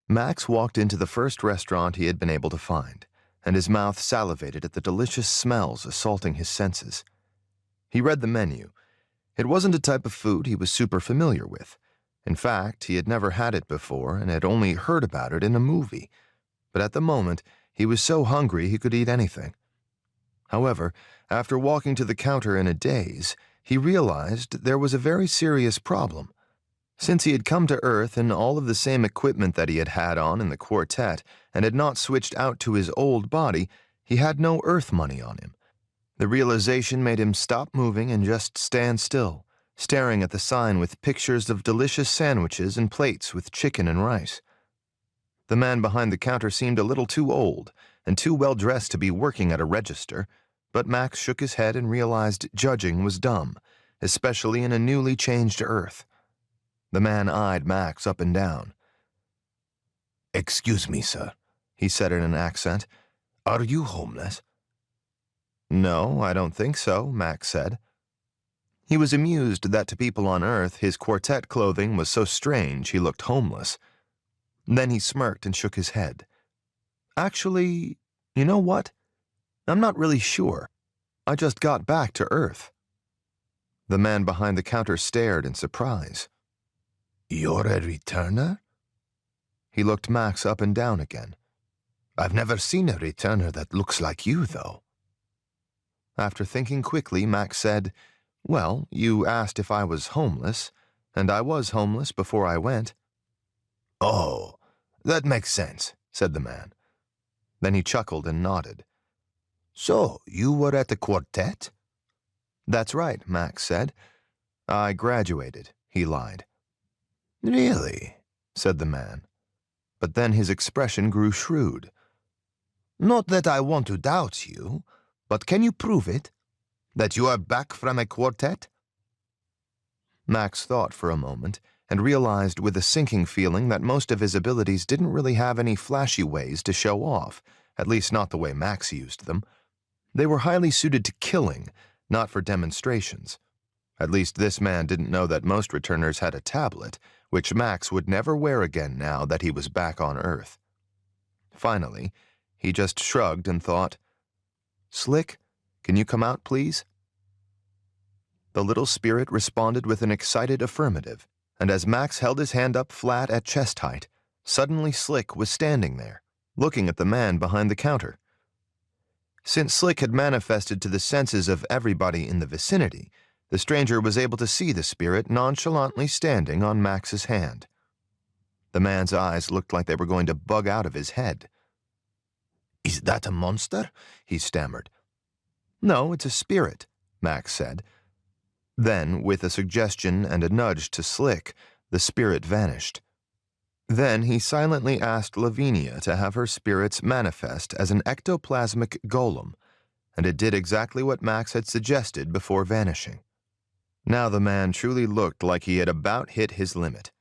Max walked into the first restaurant he had been able to find, and his mouth salivated at the delicious smells assaulting his senses. He read the menu. It wasn't a type of food he was super familiar with. In fact, he had never had it before and had only heard about it in a movie. But at the moment, he was so hungry he could eat anything. However, after walking to the counter in a daze, he realized there was a very serious problem. Since he had come to Earth in all of the same equipment that he had had on in the Quartet and had not switched out to his old body, he had no Earth money on him. The realization made him stop moving and just stand still, staring at the sign with pictures of delicious sandwiches and plates with chicken and rice. The man behind the counter seemed a little too old and too well dressed to be working at a register, but Max shook his head and realized judging was dumb, especially in a newly changed Earth. The man eyed Max up and down. "Excuse me, sir," he said in an accent. "Are you homeless?" "No, I don't think so," Max said. He was amused that to people on Earth his Quartet clothing was so strange he looked homeless. Then he smirked and shook his head. "Actually, you know what? I'm not really sure. I just got back to Earth." The man behind the counter stared in surprise. "You're a returner?" He looked Max up and down again. "I've never seen a returner that looks like you, though." After thinking quickly, Max said, "Well, you asked if I was homeless, and I was homeless before I went." "Oh, that makes sense," said the man. Then he chuckled and nodded. "So, you were at the Quartet?" "That's right," Max said. "I graduated," he lied. "Really?" said the man. But then his expression grew shrewd. "Not that I want to doubt you, but can you prove it? That you are back from a Quartet?" Max thought for a moment and realized with a sinking feeling that most of his abilities didn't really have any flashy ways to show off, at least not the way Max used them. They were highly suited to killing, not for demonstrations. At least this man didn't know that most returners had a tablet, which Max would never wear again now that he was back on Earth. Finally, he just shrugged and thought, "Slick, can you come out, please?" The little spirit responded with an excited affirmative, and as Max held his hand up flat at chest height, suddenly Slick was standing there, looking at the man behind the counter. Since Slick had manifested to the senses of everybody in the vicinity, the stranger was able to see the spirit nonchalantly standing on Max's hand. The man's eyes looked like they were going to bug out of his head. "Is that a monster?" he stammered. "No, it's a spirit," Max said. Then, with a suggestion and a nudge to Slick, the spirit vanished. Then he silently asked Lavinia to have her spirits manifest as an ectoplasmic golem, and it did exactly what Max had suggested before vanishing. Now the man truly looked like he had about hit his limit.